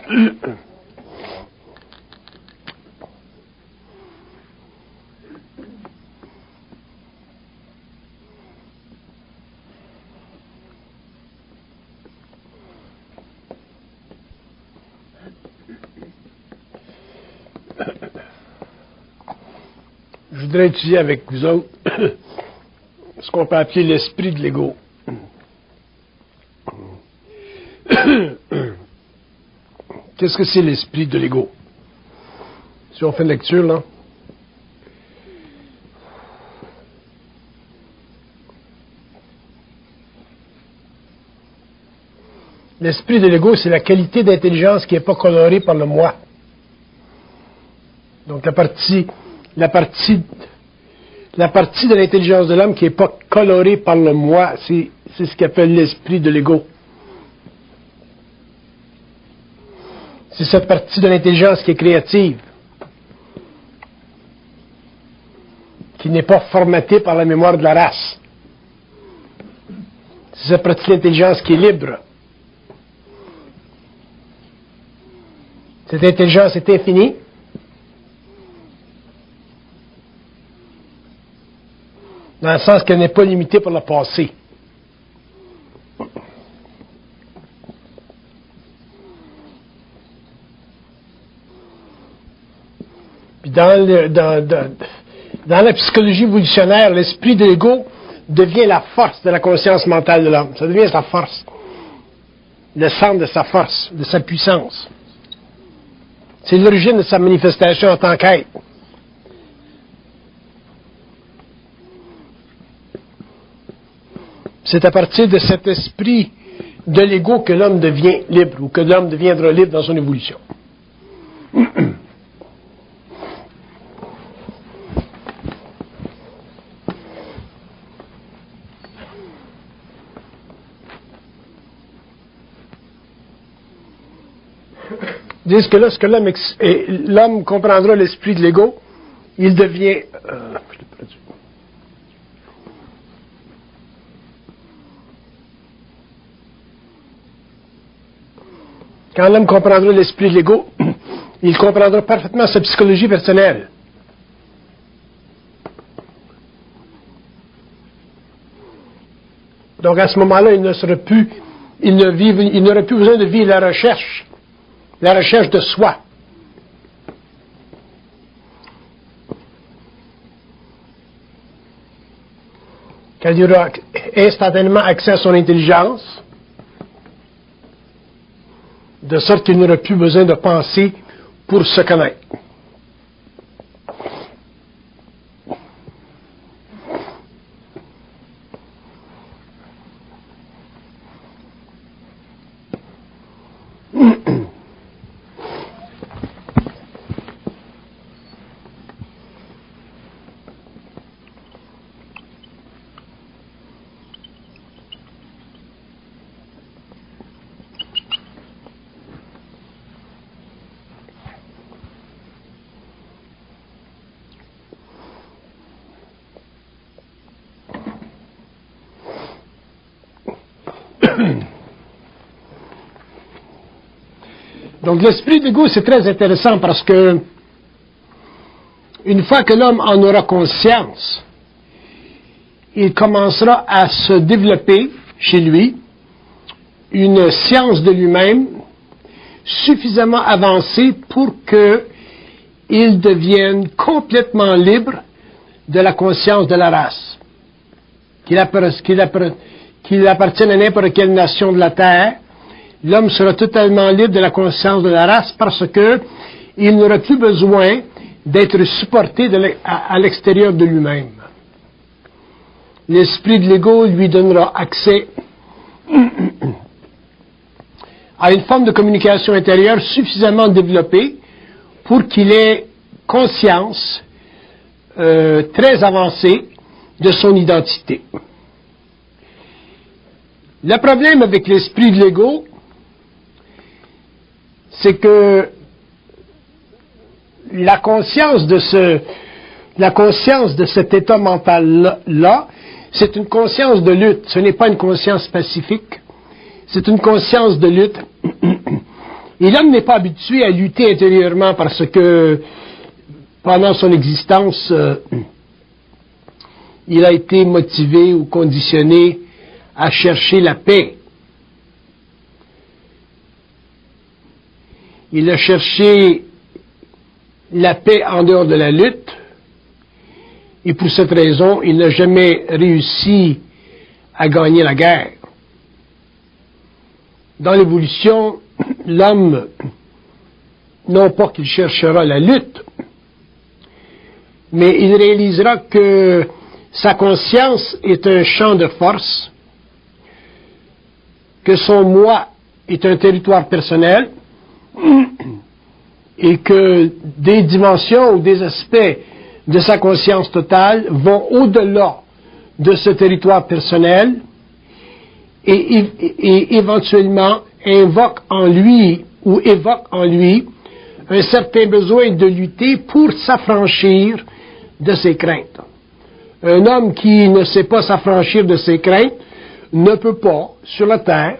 Je voudrais étudier avec vous autres ce qu'on peut appeler l'esprit de l'ego. Qu'est-ce que c'est l'esprit de l'ego? Si on fait une lecture, là. L'esprit de l'ego, c'est la qualité d'intelligence qui n'est pas colorée par le moi. Donc la partie de l'intelligence de l'homme qui n'est pas colorée par le moi, c'est ce qu'on appelle l'esprit de l'ego. C'est cette partie de l'intelligence qui est créative, qui n'est pas formatée par la mémoire de la race. C'est cette partie de l'intelligence qui est libre. Cette intelligence est infinie. Dans le sens qu'elle n'est pas limitée par le passé. Puis dans la psychologie évolutionnaire, l'esprit de l'ego devient la force de la conscience mentale de l'homme. Ça devient sa force. Le centre de sa force, de sa puissance. C'est l'origine de sa manifestation en tant qu'être. C'est à partir de cet esprit de l'ego que l'homme devient libre, ou que l'homme deviendra libre dans son évolution. Disent que lorsque l'homme comprendra l'esprit de l'ego, il devient... Quand l'homme comprendra l'esprit de l'ego, il comprendra parfaitement sa psychologie personnelle. Donc à ce moment-là, il n'aurait plus besoin de vivre la recherche de soi. Quand il aura instantanément accès à son intelligence, de sorte qu'il n'aura plus besoin de penser pour se connaître. Donc l'esprit de l'ego, c'est très intéressant parce que une fois que l'homme en aura conscience, il commencera à se développer chez lui une science de lui-même suffisamment avancée pour qu'il devienne complètement libre de la conscience de la race. Qu'il appartienne à n'importe quelle nation de la Terre, l'homme sera totalement libre de la conscience de la race parce que il n'aura plus besoin d'être supporté à l'extérieur de lui-même. L'esprit de l'ego lui donnera accès à une forme de communication intérieure suffisamment développée pour qu'il ait conscience très avancée de son identité. Le problème avec l'esprit de l'ego, c'est que la conscience de cet état mental-là, c'est une conscience de lutte. Ce n'est pas une conscience pacifique. C'est une conscience de lutte. Et l'homme n'est pas habitué à lutter intérieurement parce que pendant son existence, il a été motivé ou conditionné à chercher la paix. Il a cherché la paix en dehors de la lutte, et pour cette raison, il n'a jamais réussi à gagner la guerre. Dans l'évolution, l'homme, non pas qu'il cherchera la lutte, mais il réalisera que sa conscience est un champ de force, que son moi est un territoire personnel, et que des dimensions ou des aspects de sa conscience totale vont au-delà de ce territoire personnel et éventuellement invoquent en lui ou évoquent en lui un certain besoin de lutter pour s'affranchir de ses craintes. Un homme qui ne sait pas s'affranchir de ses craintes ne peut pas, sur la terre,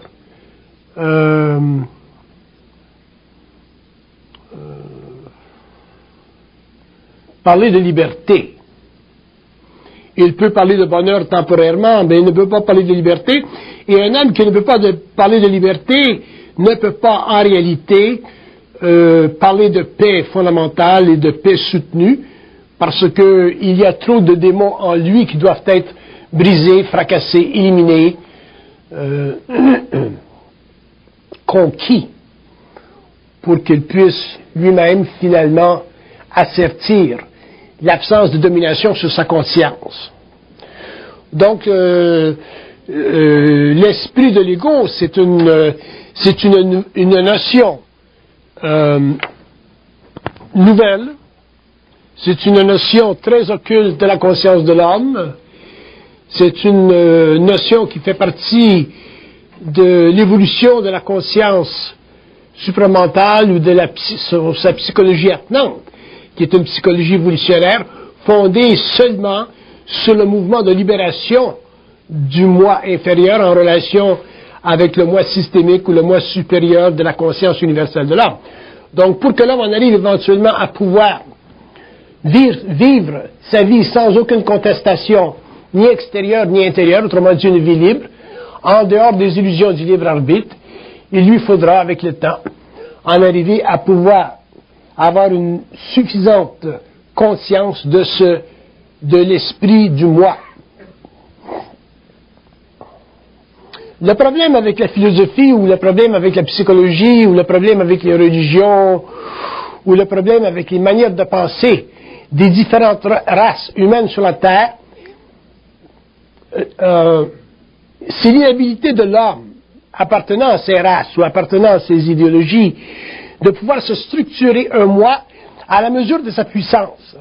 parler de liberté. Il peut parler de bonheur temporairement, mais il ne peut pas parler de liberté. Et un homme qui ne peut pas parler de liberté ne peut pas en réalité parler de paix fondamentale et de paix soutenue, parce qu'il y a trop de démons en lui qui doivent être brisés, fracassés, éliminés, conquis, pour qu'il puisse lui-même finalement assertir l'absence de domination sur sa conscience. Donc, l'esprit de l'ego, c'est une notion nouvelle, c'est une notion très occulte de la conscience de l'homme, c'est une notion qui fait partie de l'évolution de la conscience supramentale ou de sa psychologie attenante, qui est une psychologie évolutionnaire fondée seulement sur le mouvement de libération du moi inférieur en relation avec le moi systémique ou le moi supérieur de la conscience universelle de l'homme. Donc, pour que l'homme en arrive éventuellement à pouvoir vivre sa vie sans aucune contestation, ni extérieure ni intérieure, autrement dit une vie libre, en dehors des illusions du libre arbitre, il lui faudra, avec le temps, en arriver à pouvoir avoir une suffisante conscience de l'esprit du moi. Le problème avec la philosophie, ou le problème avec la psychologie, ou le problème avec les religions, ou le problème avec les manières de penser des différentes races humaines sur la Terre, c'est l'inhabilité de l'homme, appartenant à ces races ou appartenant à ces idéologies, de pouvoir se structurer un moi à la mesure de sa puissance.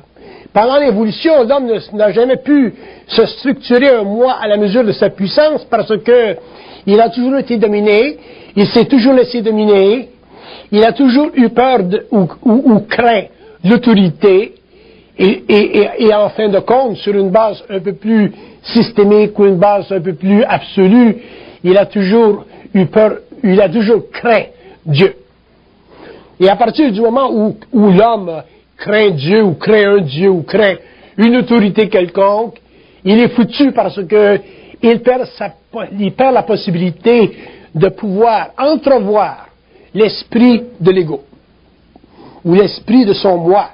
Pendant l'évolution, l'homme n'a jamais pu se structurer un moi à la mesure de sa puissance parce que il a toujours été dominé, il s'est toujours laissé dominer, il a toujours eu peur ou craint l'autorité et en fin de compte, sur une base un peu plus systémique ou une base un peu plus absolue, il a toujours eu peur, il a toujours craint Dieu. Et à partir du moment où l'homme craint Dieu, ou craint un Dieu, ou craint une autorité quelconque, il est foutu parce que il perd la possibilité de pouvoir entrevoir l'esprit de l'ego, ou l'esprit de son moi.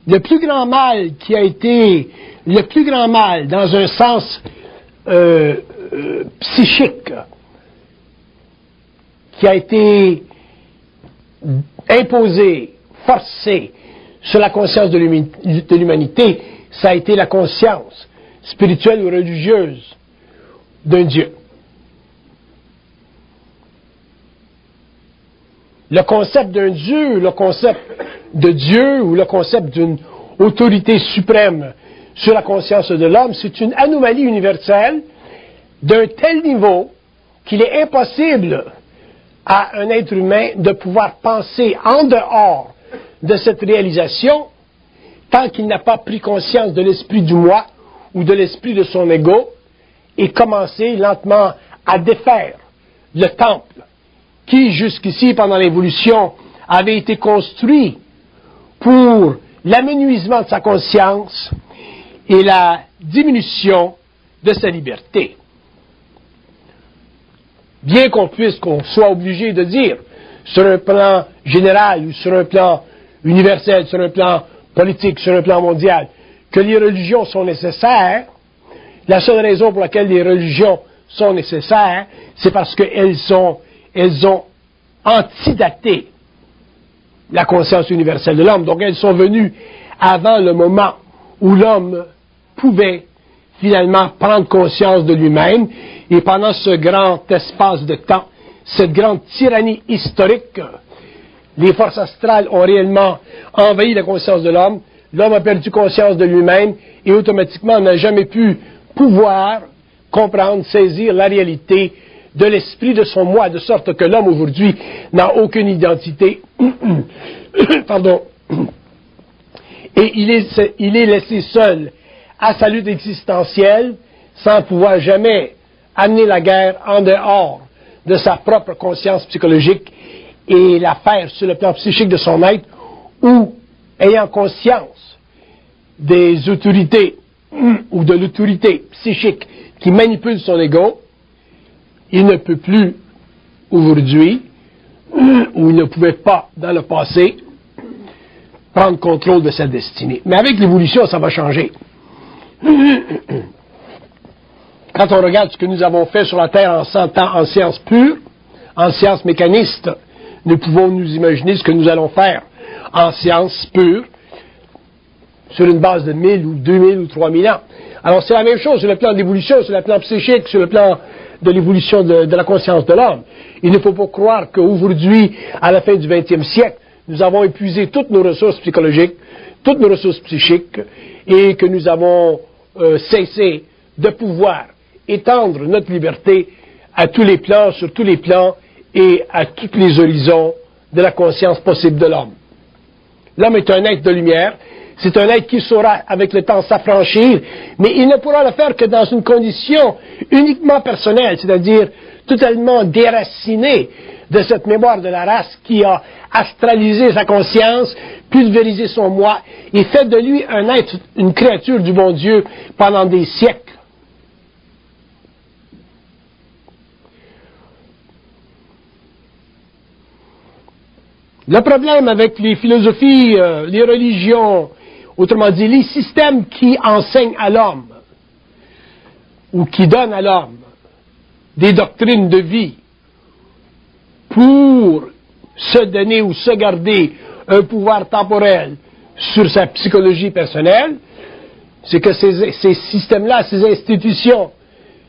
Le plus grand mal qui a été, le plus grand mal dans un sens psychique, qui a été imposé, forcé sur la conscience de l'humanité, ça a été la conscience spirituelle ou religieuse d'un Dieu. Le concept d'un Dieu, le concept de Dieu ou le concept d'une autorité suprême sur la conscience de l'homme, c'est une anomalie universelle d'un tel niveau qu'il est impossible à un être humain de pouvoir penser en dehors de cette réalisation tant qu'il n'a pas pris conscience de l'esprit du moi ou de l'esprit de son ego et commencer lentement à défaire le temple qui, jusqu'ici, pendant l'évolution, avait été construit pour l'amenuisement de sa conscience et la diminution de sa liberté. Bien qu'on soit obligé de dire, sur un plan général ou sur un plan universel, sur un plan politique, sur un plan mondial, que les religions sont nécessaires, la seule raison pour laquelle les religions sont nécessaires, c'est parce qu'elles ont antidaté la conscience universelle de l'homme. Donc elles sont venues avant le moment où l'homme pouvait finalement prendre conscience de lui-même, et pendant ce grand espace de temps, cette grande tyrannie historique, les forces astrales ont réellement envahi la conscience de l'homme, l'homme a perdu conscience de lui-même, et automatiquement n'a jamais pu pouvoir comprendre, saisir la réalité de l'esprit de son moi, de sorte que l'homme aujourd'hui n'a aucune identité. Pardon. Et il est laissé seul à sa lutte existentielle, sans pouvoir jamais amener la guerre en dehors de sa propre conscience psychologique et la faire sur le plan psychique de son être, ou ayant conscience des autorités ou de l'autorité psychique qui manipule son ego, il ne peut plus aujourd'hui, ou il ne pouvait pas dans le passé, prendre contrôle de sa destinée. Mais avec l'évolution, ça va changer. Quand on regarde ce que nous avons fait sur la Terre en 100 ans en sciences pures, en sciences mécanistes, nous pouvons nous imaginer ce que nous allons faire en sciences pures sur une base de 1000 ou 2000 ou 3000 ans. Alors c'est la même chose sur le plan de l'évolution, sur le plan psychique, sur le plan de l'évolution de la conscience de l'homme. Il ne faut pas croire qu'aujourd'hui, à la fin du 20e siècle, nous avons épuisé toutes nos ressources psychologiques, toutes nos ressources psychiques, et que nous avons cessé de pouvoir étendre notre liberté à tous les plans, sur tous les plans, et à tous les horizons de la conscience possible de l'homme. L'homme est un être de lumière, c'est un être qui saura avec le temps s'affranchir, mais il ne pourra le faire que dans une condition uniquement personnelle, c'est-à-dire totalement déraciné de cette mémoire de la race qui a astralisé sa conscience, pulvérisé son moi, et fait de lui un être, une créature du bon Dieu pendant des siècles. Le problème avec les philosophies, les religions, autrement dit, les systèmes qui enseignent à l'homme, ou qui donnent à l'homme des doctrines de vie pour se donner ou se garder un pouvoir temporel sur sa psychologie personnelle, c'est que ces systèmes-là, ces institutions,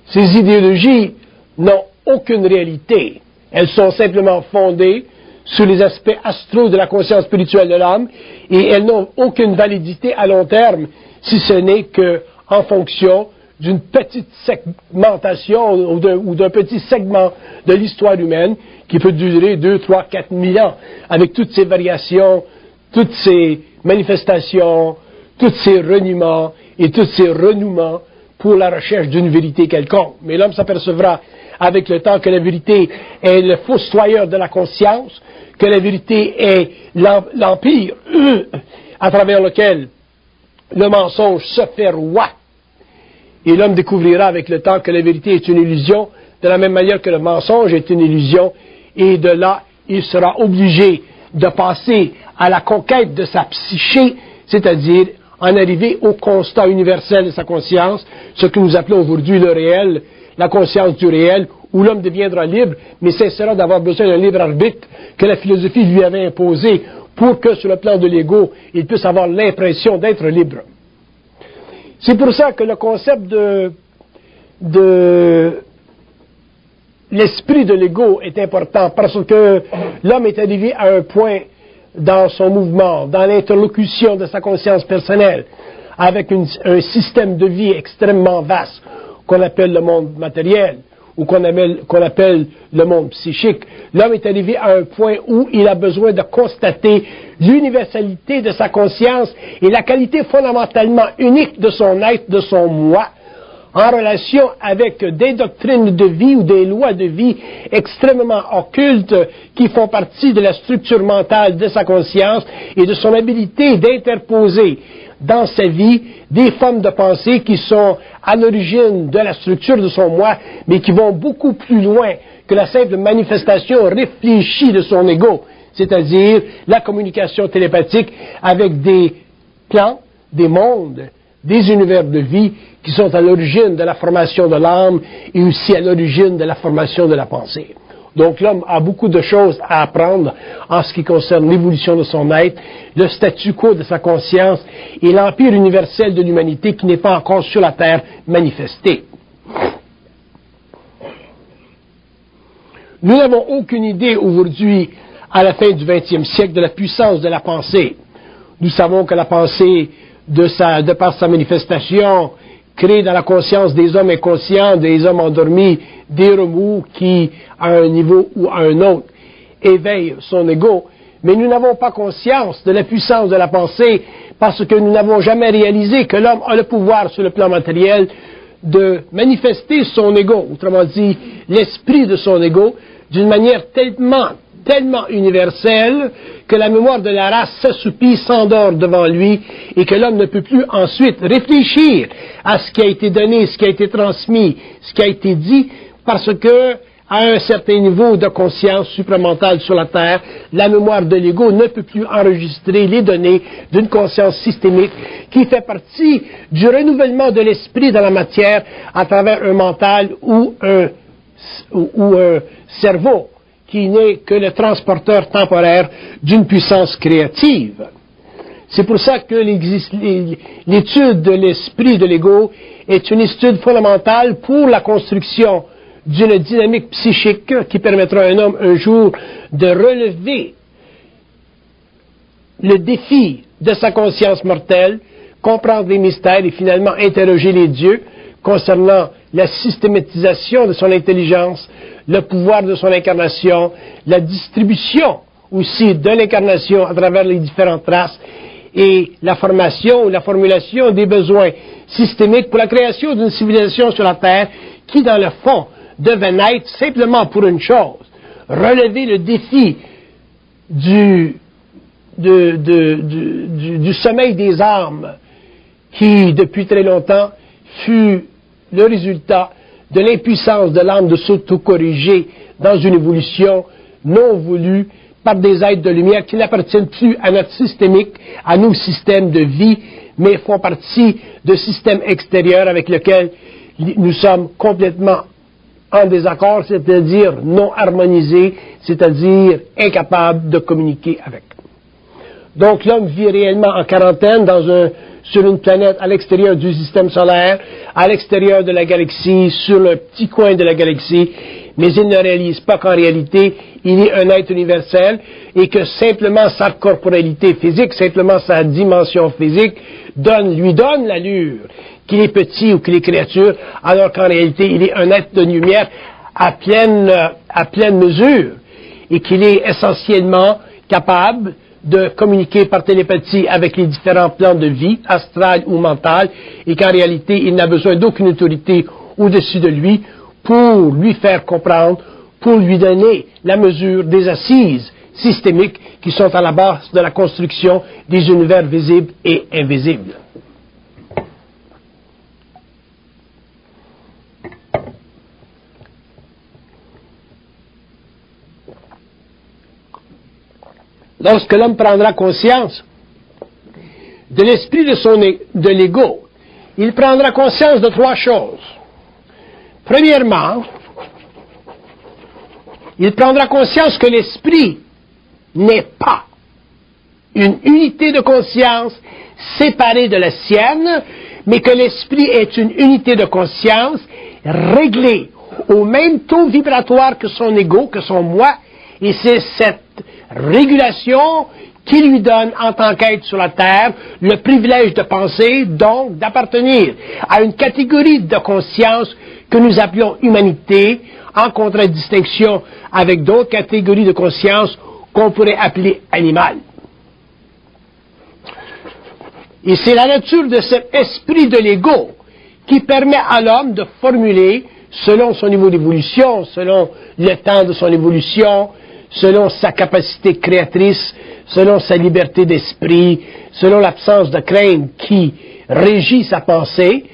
ces idéologies n'ont aucune réalité. Elles sont simplement fondées sur les aspects astraux de la conscience spirituelle de l'homme, et elles n'ont aucune validité à long terme, si ce n'est qu'en fonction d'une petite segmentation ou d'un petit segment de l'histoire humaine qui peut durer 2, 3, 4 000 ans, avec toutes ces variations, toutes ces manifestations, tous ces reniements et tous ces renouements pour la recherche d'une vérité quelconque. Mais l'homme s'apercevra avec le temps que la vérité est le fossoyeur de la conscience, que la vérité est l'empire à travers lequel le mensonge se fait roi. Et l'homme découvrira avec le temps que la vérité est une illusion, de la même manière que le mensonge est une illusion, et de là, il sera obligé de passer à la conquête de sa psyché, c'est-à-dire en arriver au constat universel de sa conscience, ce que nous appelons aujourd'hui le réel, la conscience du réel, où l'homme deviendra libre, mais cessera d'avoir besoin d'un libre arbitre que la philosophie lui avait imposé pour que, sur le plan de l'ego, il puisse avoir l'impression d'être libre. C'est pour ça que le concept de l'esprit de l'ego est important, parce que l'homme est arrivé à un point dans son mouvement, dans l'interlocution de sa conscience personnelle, avec un système de vie extrêmement vaste, qu'on appelle le monde matériel, ou qu'on appelle le monde psychique. L'homme est arrivé à un point où il a besoin de constater l'universalité de sa conscience et la qualité fondamentalement unique de son être, de son moi, en relation avec des doctrines de vie ou des lois de vie extrêmement occultes qui font partie de la structure mentale de sa conscience et de son habilité d'interposer dans sa vie des formes de pensée qui sont à l'origine de la structure de son moi, mais qui vont beaucoup plus loin que la simple manifestation réfléchie de son ego, c'est-à-dire la communication télépathique avec des plans, des mondes, des univers de vie qui sont à l'origine de la formation de l'âme et aussi à l'origine de la formation de la pensée. Donc l'homme a beaucoup de choses à apprendre en ce qui concerne l'évolution de son être, le statu quo de sa conscience et l'empire universel de l'humanité qui n'est pas encore sur la terre manifesté. Nous n'avons aucune idée aujourd'hui, à la fin du XXe siècle, de la puissance de la pensée. Nous savons que la pensée, de par sa manifestation, crée dans la conscience des hommes inconscients, des hommes endormis, des remous qui, à un niveau ou à un autre, éveillent son ego. Mais nous n'avons pas conscience de la puissance de la pensée parce que nous n'avons jamais réalisé que l'homme a le pouvoir sur le plan matériel de manifester son ego, autrement dit, l'esprit de son ego, d'une manière tellement universelle que la mémoire de la race s'assoupit, s'endort devant lui et que l'homme ne peut plus ensuite réfléchir à ce qui a été donné, ce qui a été transmis, ce qui a été dit, parce que à un certain niveau de conscience supramentale sur la Terre, la mémoire de l'ego ne peut plus enregistrer les données d'une conscience systémique qui fait partie du renouvellement de l'esprit dans la matière à travers un mental ou un cerveau qui n'est que le transporteur temporaire d'une puissance créative. C'est pour ça que l'étude de l'esprit de l'ego est une étude fondamentale pour la construction d'une dynamique psychique qui permettra à un homme un jour de relever le défi de sa conscience mortelle, comprendre les mystères et finalement interroger les dieux concernant la systématisation de son intelligence, le pouvoir de son incarnation, la distribution aussi de l'incarnation à travers les différentes races et la formation ou la formulation des besoins systémiques pour la création d'une civilisation sur la Terre qui, dans le fond, devait naître simplement pour une chose, relever le défi du sommeil des âmes qui, depuis très longtemps, fut le résultat de l'impuissance de l'âme de s'auto-corriger dans une évolution non voulue par des êtres de lumière qui n'appartiennent plus à notre systémique, à nos systèmes de vie, mais font partie de systèmes extérieurs avec lesquels nous sommes complètement en désaccord, c'est-à-dire non harmonisés, c'est-à-dire incapables de communiquer avec. Donc l'homme vit réellement en quarantaine sur une planète à l'extérieur du système solaire, à l'extérieur de la galaxie, sur le petit coin de la galaxie, mais il ne réalise pas qu'en réalité, il est un être universel et que simplement sa corporalité physique, simplement sa dimension physique, lui donne l'allure qu'il est petit ou qu'il est créature, alors qu'en réalité, il est un être de lumière à pleine mesure et qu'il est essentiellement capable de communiquer par télépathie avec les différents plans de vie, astral ou mental, et qu'en réalité, il n'a besoin d'aucune autorité au-dessus de lui pour lui faire comprendre, pour lui donner la mesure des assises systémiques qui sont à la base de la construction des univers visibles et invisibles. Lorsque l'homme prendra conscience de l'esprit de l'ego, il prendra conscience de trois choses. Premièrement, il prendra conscience que l'esprit n'est pas une unité de conscience séparée de la sienne, mais que l'esprit est une unité de conscience réglée au même taux vibratoire que son ego, que son moi, et c'est cette régulation qui lui donne, en tant qu'être sur la Terre, le privilège de penser, donc d'appartenir à une catégorie de conscience que nous appelons humanité, en contradistinction avec d'autres catégories de conscience qu'on pourrait appeler animales. Et c'est la nature de cet esprit de l'ego qui permet à l'homme de formuler, selon son niveau d'évolution, selon le temps de son évolution, selon sa capacité créatrice, selon sa liberté d'esprit, selon l'absence de crainte qui régit sa pensée,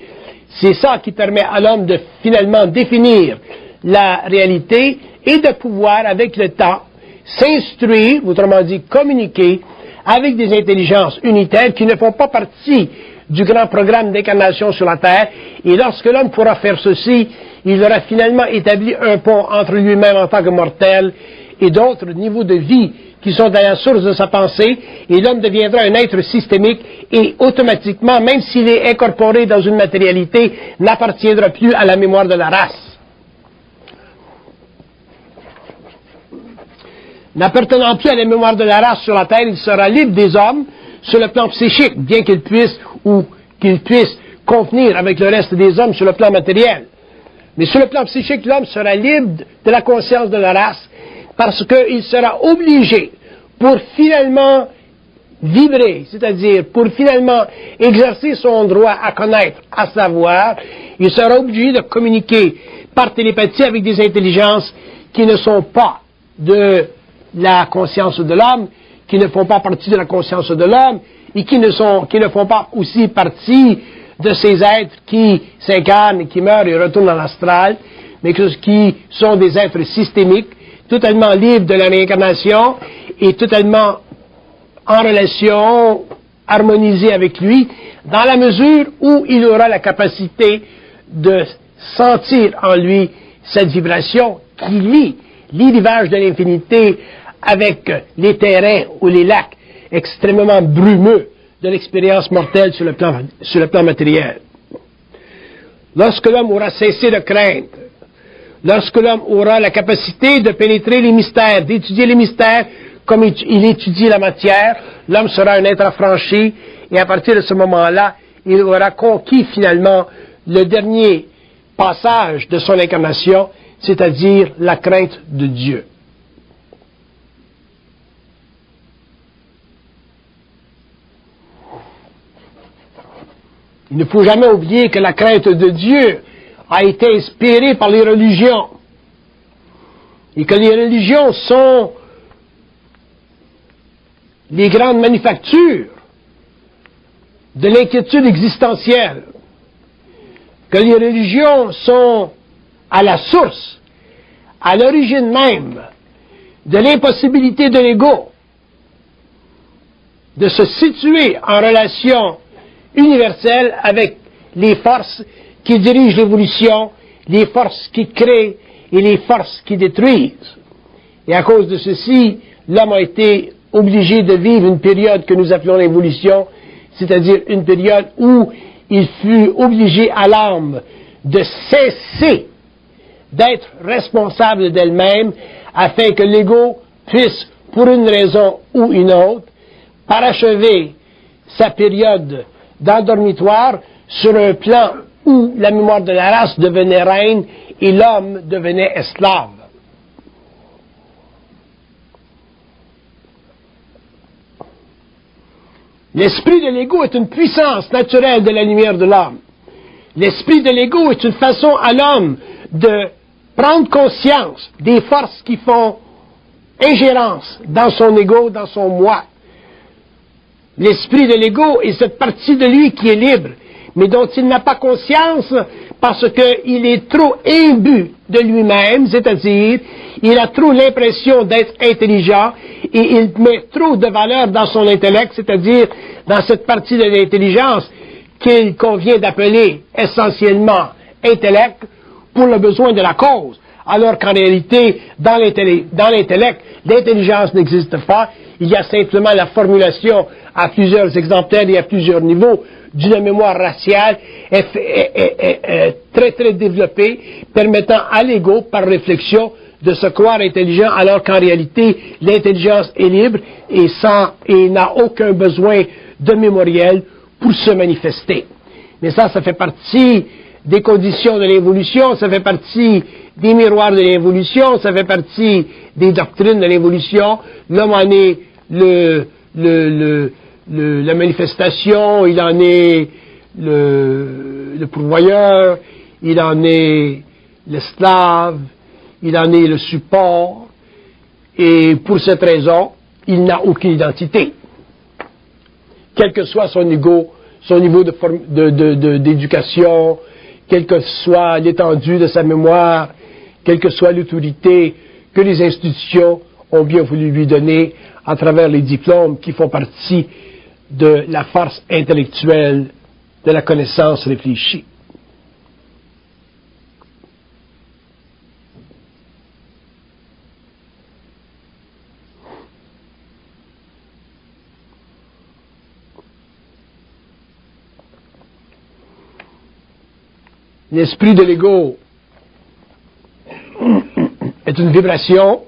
c'est ça qui permet à l'homme de finalement définir la réalité et de pouvoir, avec le temps, s'instruire, autrement dit communiquer, avec des intelligences unitaires qui ne font pas partie du grand programme d'incarnation sur la Terre. Et lorsque l'homme pourra faire ceci, il aura finalement établi un pont entre lui-même en tant que mortel et d'autres niveaux de vie qui sont à la source de sa pensée, et l'homme deviendra un être systémique et automatiquement, même s'il est incorporé dans une matérialité, n'appartiendra plus à la mémoire de la race. N'appartenant plus à la mémoire de la race sur la terre, il sera libre des hommes sur le plan psychique, bien qu'il puisse convenir avec le reste des hommes sur le plan matériel. Mais sur le plan psychique, l'homme sera libre de la conscience de la race parce qu'il sera obligé, pour finalement vibrer, c'est-à-dire pour finalement exercer son droit à connaître, à savoir, il sera obligé de communiquer par télépathie avec des intelligences qui ne sont pas de la conscience de l'homme, qui ne font pas partie de la conscience de l'homme, et qui ne font pas aussi partie de ces êtres qui s'incarnent, qui meurent et retournent dans l'astral, mais qui sont des êtres systémiques, totalement libres de la réincarnation et totalement en relation, harmonisés avec lui, dans la mesure où il aura la capacité de sentir en lui cette vibration qui lie les rivages de l'infinité avec les terrains ou les lacs extrêmement brumeux de l'expérience mortelle sur le plan matériel. Lorsque l'homme aura cessé de craindre, lorsque l'homme aura la capacité de pénétrer les mystères, d'étudier les mystères comme il étudie la matière, l'homme sera un être affranchi et à partir de ce moment-là, il aura conquis finalement le dernier passage de son incarnation, c'est-à-dire la crainte de Dieu. Il ne faut jamais oublier que la crainte de Dieu a été inspirée par les religions et que les religions sont les grandes manufactures de l'inquiétude existentielle, que les religions sont à la source, à l'origine même de l'impossibilité de l'ego de se situer en relation universelle avec les forces qui dirigent l'évolution, les forces qui créent et les forces qui détruisent. Et à cause de ceci, l'homme a été obligé de vivre une période que nous appelons l'évolution, c'est-à-dire une période où il fut obligé à l'âme de cesser d'être responsable d'elle-même afin que l'ego puisse, pour une raison ou une autre, parachever sa période d'endormitoire sur un plan où la mémoire de la race devenait reine et l'homme devenait esclave. L'esprit de l'ego est une puissance naturelle de la lumière de l'homme. L'esprit de l'ego est une façon à l'homme de prendre conscience des forces qui font ingérence dans son ego, dans son moi. L'esprit de l'ego est cette partie de lui qui est libre, mais dont il n'a pas conscience parce qu'il est trop imbu de lui-même, c'est-à-dire il a trop l'impression d'être intelligent et il met trop de valeur dans son intellect, c'est-à-dire dans cette partie de l'intelligence qu'il convient d'appeler essentiellement intellect pour le besoin de la cause, alors qu'en réalité, dans l'intellect, l'intelligence n'existe pas, il y a simplement la formulation à plusieurs exemplaires et à plusieurs niveaux d'une mémoire raciale très très développée, permettant à l'ego, par réflexion, de se croire intelligent, alors qu'en réalité, l'intelligence est libre et n'a aucun besoin de mémoriel pour se manifester. Mais ça fait partie des conditions de l'évolution, ça fait partie des miroirs de l'évolution, ça fait partie des doctrines de l'évolution. L'homme en est la manifestation, il en est le pourvoyeur, il en est l'esclave, il en est le support, et pour cette raison, il n'a aucune identité. Quel que soit son niveau d'éducation, quelle que soit l'étendue de sa mémoire, quelle que soit l'autorité que les institutions ont bien voulu lui donner à travers les diplômes qui font partie de la force intellectuelle de la connaissance réfléchie. L'esprit de l'ego est une vibration,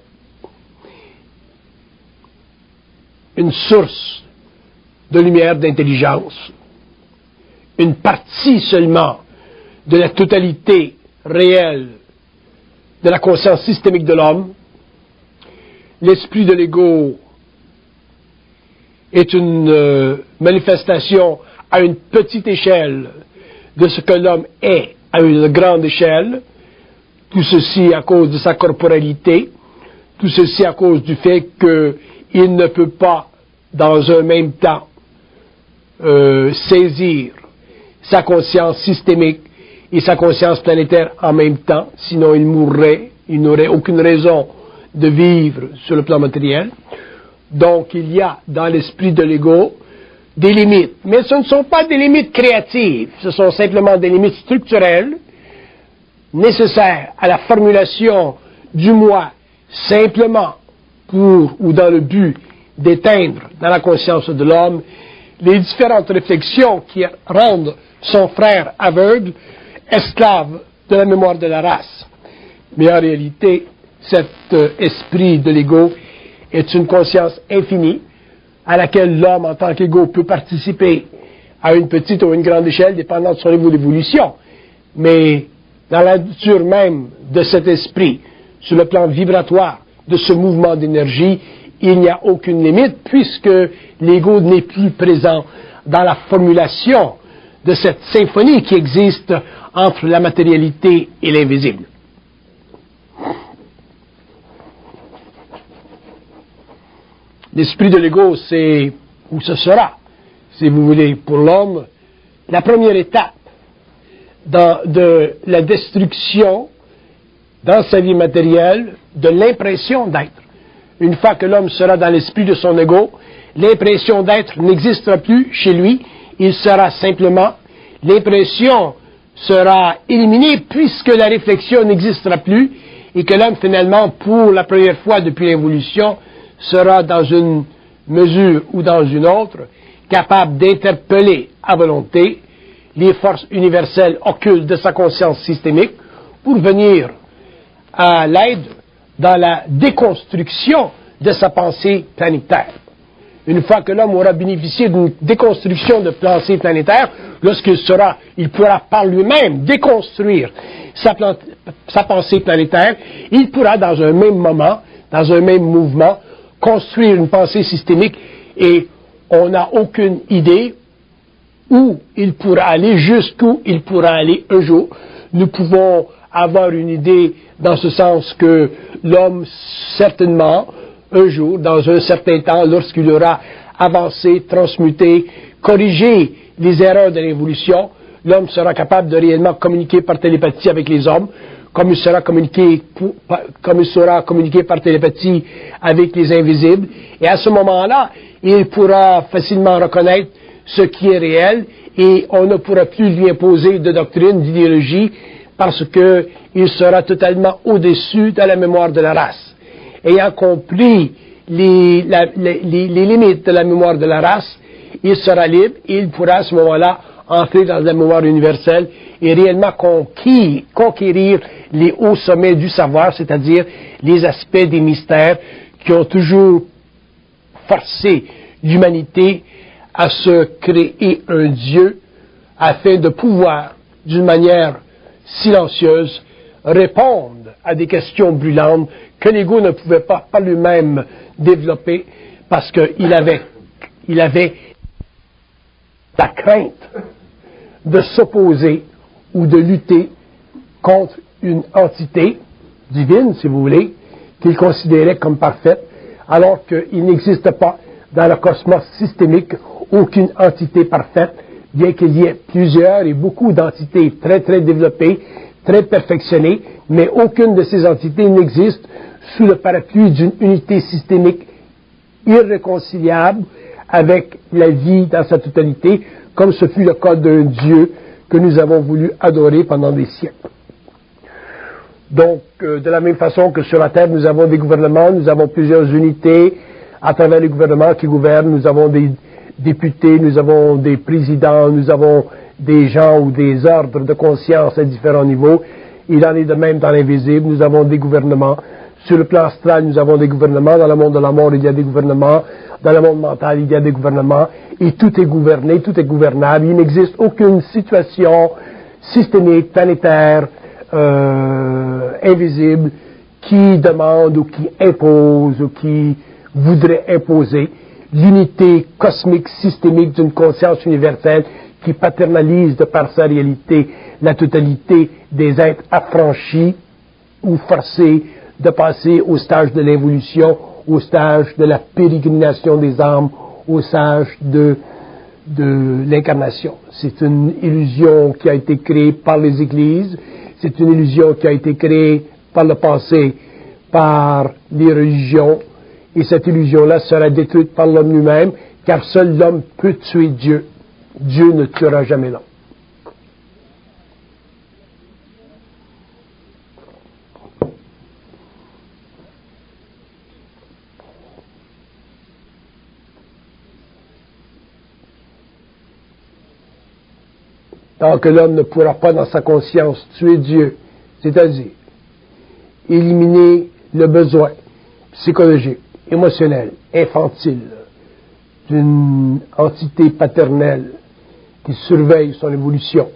une source de lumière, d'intelligence, une partie seulement de la totalité réelle de la conscience systémique de l'homme. L'esprit de l'ego est une manifestation à une petite échelle de ce que l'homme est à une grande échelle, tout ceci à cause de sa corporalité, tout ceci à cause du fait qu'il ne peut pas, dans un même temps, saisir sa conscience systémique et sa conscience planétaire en même temps, sinon il mourrait, il n'aurait aucune raison de vivre sur le plan matériel. Donc il y a dans l'esprit de l'ego des limites, mais ce ne sont pas des limites créatives, ce sont simplement des limites structurelles nécessaires à la formulation du moi, simplement pour ou dans le but d'éteindre dans la conscience de l'homme les différentes réflexions qui rendent son frère aveugle, esclave de la mémoire de la race. Mais en réalité, cet esprit de l'ego est une conscience infinie à laquelle l'homme, en tant qu'ego, peut participer à une petite ou une grande échelle, dépendant de son niveau d'évolution. Mais dans la nature même de cet esprit, sur le plan vibratoire de ce mouvement d'énergie, il n'y a aucune limite, puisque l'ego n'est plus présent dans la formulation de cette symphonie qui existe entre la matérialité et l'invisible. L'esprit de l'ego, c'est, ou ce sera, si vous voulez, pour l'homme, la première étape de la destruction dans sa vie matérielle de l'impression d'être. Une fois que l'homme sera dans l'esprit de son ego, l'impression d'être n'existera plus chez lui, il sera simplement, l'impression sera éliminée puisque la réflexion n'existera plus et que l'homme finalement, pour la première fois depuis l'évolution, sera dans une mesure ou dans une autre capable d'interpeller à volonté les forces universelles occultes de sa conscience systémique pour venir à l'aide dans la déconstruction de sa pensée planétaire. Une fois que l'homme aura bénéficié d'une déconstruction de pensée planétaire, il pourra par lui-même déconstruire sa pensée planétaire, il pourra dans un même moment, dans un même mouvement, construire une pensée systémique et on n'a aucune idée où il pourra aller, jusqu'où il pourra aller un jour. Nous pouvons avoir une idée dans ce sens que l'homme, certainement, un jour, dans un certain temps, lorsqu'il aura avancé, transmuté, corrigé les erreurs de l'évolution, l'homme sera capable de réellement communiquer par télépathie avec les hommes, comme il sera communiqué par télépathie avec les invisibles. Et à ce moment-là, il pourra facilement reconnaître ce qui est réel et on ne pourra plus lui imposer de doctrine, d'idéologie, parce qu'il sera totalement au-dessus de la mémoire de la race. Ayant compris les limites de la mémoire de la race, il sera libre et il pourra à ce moment-là entrer dans la mémoire universelle et réellement conquérir les hauts sommets du savoir, c'est-à-dire les aspects des mystères qui ont toujours forcé l'humanité à se créer un Dieu afin de pouvoir, d'une manière silencieuse, répondre à des questions brûlantes que l'ego ne pouvait pas par lui-même développer parce qu'il avait la crainte de s'opposer ou de lutter contre une entité divine, si vous voulez, qu'ils considéraient comme parfaite, alors qu'il n'existe pas dans le cosmos systémique aucune entité parfaite, bien qu'il y ait plusieurs et beaucoup d'entités très très développées, très perfectionnées, mais aucune de ces entités n'existe sous le parapluie d'une unité systémique irréconciliable avec la vie dans sa totalité, comme ce fut le cas d'un Dieu que nous avons voulu adorer pendant des siècles. Donc, de la même façon que sur la Terre, nous avons des gouvernements, nous avons plusieurs unités à travers les gouvernements qui gouvernent, nous avons des députés, nous avons des présidents, nous avons des gens ou des ordres de conscience à différents niveaux. Il en est de même dans l'invisible, nous avons des gouvernements. Sur le plan astral, nous avons des gouvernements. Dans le monde de la mort, il y a des gouvernements. Dans le monde mental, il y a des gouvernements. Et tout est gouverné, tout est gouvernable. Il n'existe aucune situation systémique, planétaire, invisible, qui demande ou qui impose ou qui voudrait imposer l'unité cosmique systémique d'une conscience universelle qui paternalise de par sa réalité la totalité des êtres affranchis ou forcés de passer au stage de l'évolution, au stage de la pérégrination des âmes, au stage de l'incarnation. C'est une illusion qui a été créée par les églises, c'est une illusion qui a été créée par le passé, par les religions, et cette illusion-là sera détruite par l'homme lui-même, car seul l'homme peut tuer Dieu. Dieu ne tuera jamais l'homme. Tant que l'homme ne pourra pas dans sa conscience tuer Dieu, c'est-à-dire éliminer le besoin psychologique, émotionnel, infantile d'une entité paternelle qui surveille son évolution,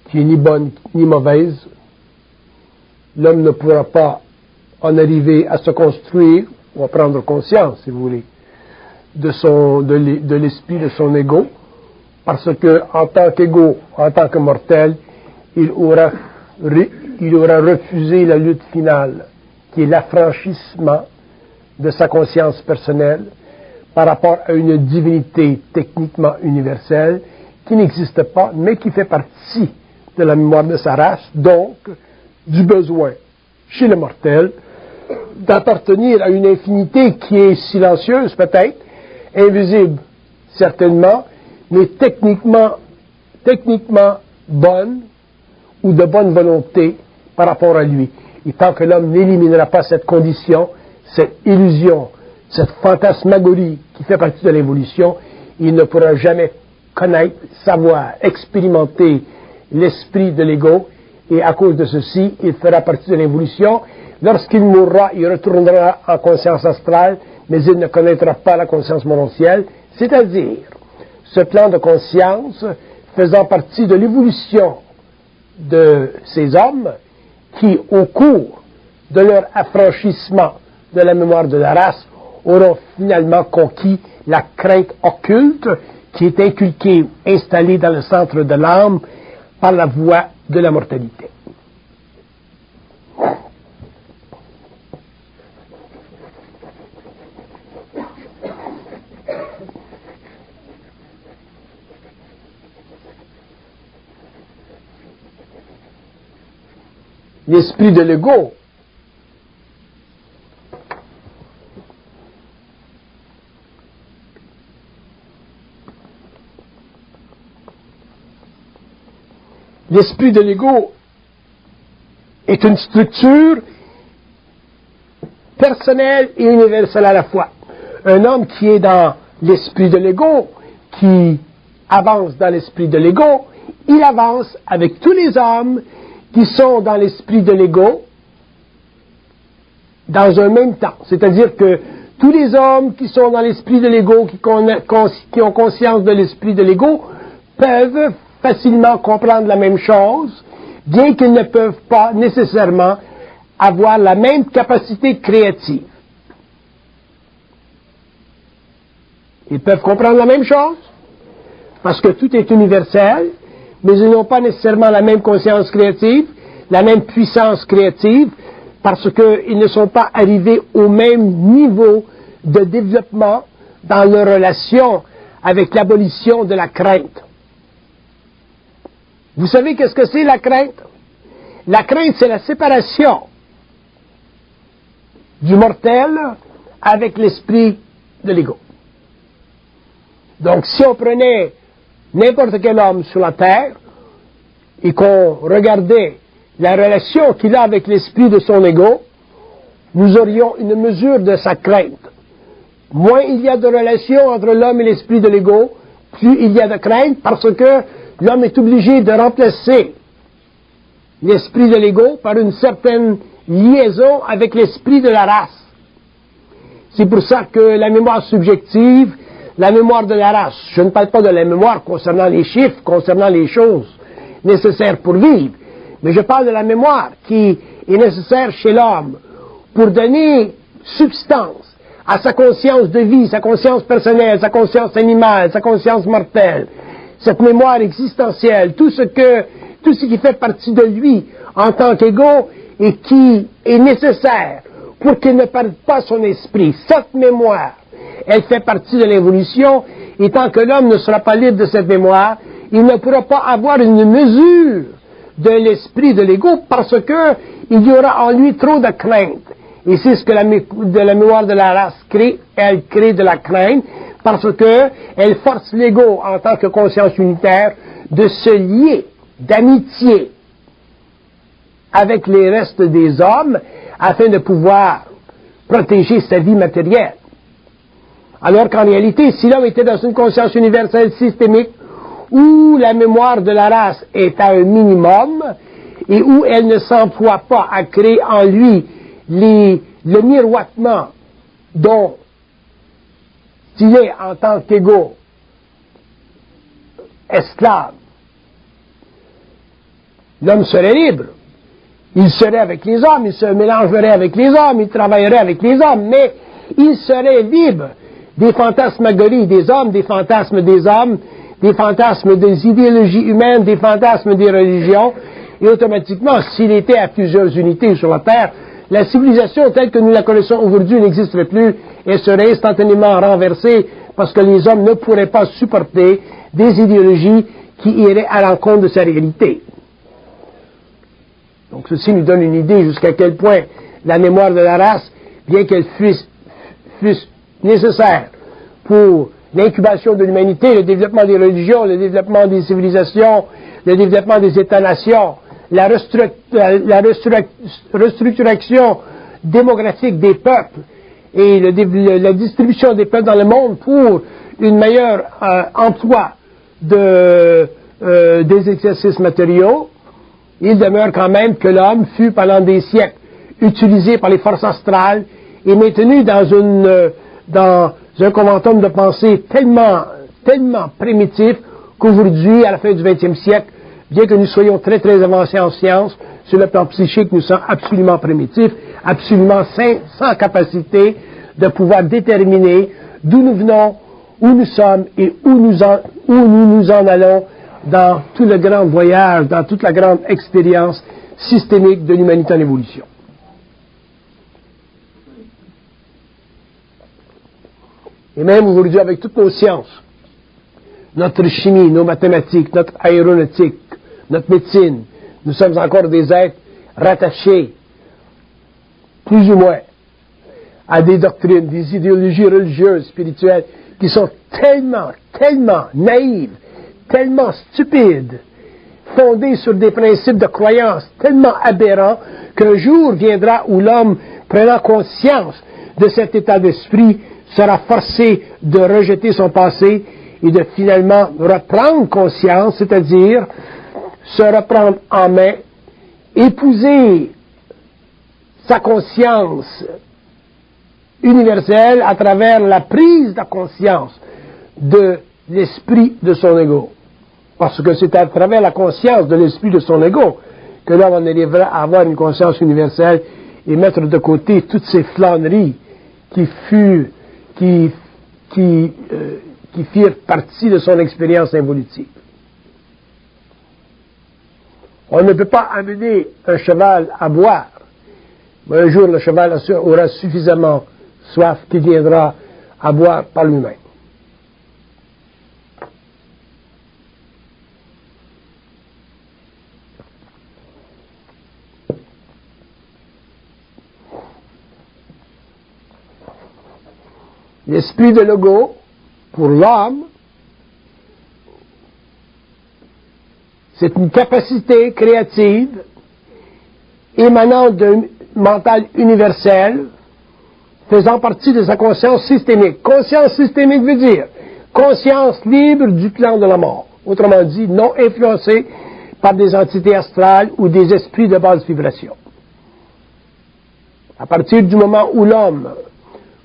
qui est ni bonne ni mauvaise, l'homme ne pourra pas en arriver à se construire ou à prendre conscience, si vous voulez, de l'esprit de son ego, parce que en tant qu'ego, en tant que mortel, il aura refusé la lutte finale, qui est l'affranchissement de sa conscience personnelle par rapport à une divinité techniquement universelle qui n'existe pas, mais qui fait partie de la mémoire de sa race, donc du besoin chez le mortel d'appartenir à une infinité qui est silencieuse peut-être, invisible certainement, mais techniquement bonne ou de bonne volonté par rapport à lui. Et tant que l'homme n'éliminera pas cette condition, cette illusion, cette fantasmagorie qui fait partie de l'évolution, il ne pourra jamais connaître, savoir, expérimenter l'esprit de l'ego, et à cause de ceci, il fera partie de l'évolution. Lorsqu'il mourra, il retournera en conscience astrale, mais il ne connaîtra pas la conscience morontielle, c'est-à-dire ce plan de conscience faisant partie de l'évolution de ces hommes qui, au cours de leur affranchissement de la mémoire de la race, auront finalement conquis la crainte occulte qui est inculquée, installée dans le centre de l'âme par la voie de la mortalité. L'esprit de l'ego est une structure personnelle et universelle à la fois. Un homme qui est dans l'esprit de l'ego, qui avance dans l'esprit de l'ego, il avance avec tous les hommes qui sont dans l'esprit de l'ego dans un même temps. C'est-à-dire que tous les hommes qui sont dans l'esprit de l'ego, qui ont conscience de l'esprit de l'ego, peuvent facilement comprendre la même chose, bien qu'ils ne peuvent pas nécessairement avoir la même capacité créative. Ils peuvent comprendre la même chose, parce que tout est universel, mais ils n'ont pas nécessairement la même conscience créative, la même puissance créative, parce qu'ils ne sont pas arrivés au même niveau de développement dans leur relation avec l'abolition de la crainte. Vous savez qu'est-ce que c'est la crainte? La crainte, c'est la séparation du mortel avec l'esprit de l'ego. Donc, si on prenait n'importe quel homme sur la terre et qu'on regardait la relation qu'il a avec l'esprit de son ego, nous aurions une mesure de sa crainte. Moins il y a de relation entre l'homme et l'esprit de l'ego, plus il y a de crainte, parce que l'homme est obligé de remplacer l'esprit de l'ego par une certaine liaison avec l'esprit de la race. C'est pour ça que la mémoire subjective, la mémoire de la race, je ne parle pas de la mémoire concernant les chiffres, concernant les choses nécessaires pour vivre, mais je parle de la mémoire qui est nécessaire chez l'homme pour donner substance à sa conscience de vie, sa conscience personnelle, sa conscience animale, sa conscience mortelle. Cette mémoire existentielle, tout ce qui fait partie de lui en tant qu'ego et qui est nécessaire pour qu'il ne perde pas son esprit. Cette mémoire, elle fait partie de l'évolution, et tant que l'homme ne sera pas libre de cette mémoire, il ne pourra pas avoir une mesure de l'esprit de l'ego parce que il y aura en lui trop de crainte. Et c'est ce que la mémoire de la race crée. Elle crée de la crainte parce que elle force l'ego en tant que conscience unitaire de se lier d'amitié avec les restes des hommes afin de pouvoir protéger sa vie matérielle. Alors qu'en réalité, si l'homme était dans une conscience universelle systémique où la mémoire de la race est à un minimum et où elle ne s'emploie pas à créer en lui le miroitement dont il est en tant qu'ego esclave, l'homme serait libre. Il serait avec les hommes, il se mélangerait avec les hommes, il travaillerait avec les hommes, mais il serait libre des fantasmagories des hommes, des fantasmes des hommes, des fantasmes des idéologies humaines, des fantasmes des religions, et automatiquement, s'il était à plusieurs unités sur la Terre, la civilisation telle que nous la connaissons aujourd'hui n'existerait plus et serait instantanément renversée parce que les hommes ne pourraient pas supporter des idéologies qui iraient à l'encontre de sa réalité. Donc ceci nous donne une idée jusqu'à quel point la mémoire de la race, bien qu'elle fût nécessaire pour l'incubation de l'humanité, le développement des religions, le développement des civilisations, le développement des États-nations, la restructuration démographique des peuples et la distribution des peuples dans le monde pour une meilleure emploi des exercices matériaux, il demeure quand même que l'homme fut pendant des siècles utilisé par les forces astrales et maintenu dans un quantum de pensée tellement primitif qu'aujourd'hui, à la fin du 20e siècle, bien que nous soyons très très avancés en sciences, sur le plan psychique, nous sommes absolument primitifs, absolument sans capacité de pouvoir déterminer d'où nous venons, où nous sommes et où nous nous en allons dans tout le grand voyage, dans toute la grande expérience systémique de l'humanité en évolution. Et même aujourd'hui, avec toutes nos sciences, notre chimie, nos mathématiques, notre aéronautique, notre médecine, nous sommes encore des êtres rattachés, plus ou moins, à des doctrines, des idéologies religieuses, spirituelles, qui sont tellement naïves, tellement stupides, fondées sur des principes de croyance tellement aberrants, qu'un jour viendra où l'homme, prenant conscience de cet état d'esprit, sera forcé de rejeter son passé et de finalement reprendre conscience, c'est-à-dire se reprendre en main, épouser sa conscience universelle à travers la prise de conscience de l'esprit de son ego. Parce que c'est à travers la conscience de l'esprit de son ego que l'homme en arrivera à avoir une conscience universelle et mettre de côté toutes ces flâneries qui firent partie de son expérience évolutive. On ne peut pas amener un cheval à boire. Mais un jour, le cheval aura suffisamment soif qu'il viendra à boire par lui-même. L'esprit de Logos, pour l'homme, c'est une capacité créative émanant d'un mental universel, faisant partie de sa conscience systémique. Conscience systémique veut dire conscience libre du plan de la mort. Autrement dit, non influencée par des entités astrales ou des esprits de basse vibration. À partir du moment où l'homme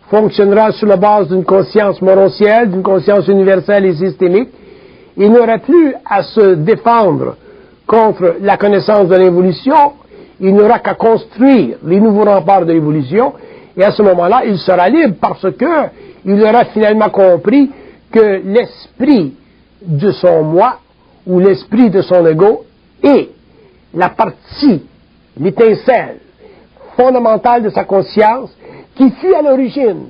fonctionnera sur la base d'une conscience morontielle, d'une conscience universelle et systémique, il n'aura plus à se défendre contre la connaissance de l'évolution, il n'aura qu'à construire les nouveaux remparts de l'évolution, et à ce moment-là, il sera libre parce que il aura finalement compris que l'esprit de son moi, ou l'esprit de son ego, est la partie, l'étincelle fondamentale de sa conscience, qui fut à l'origine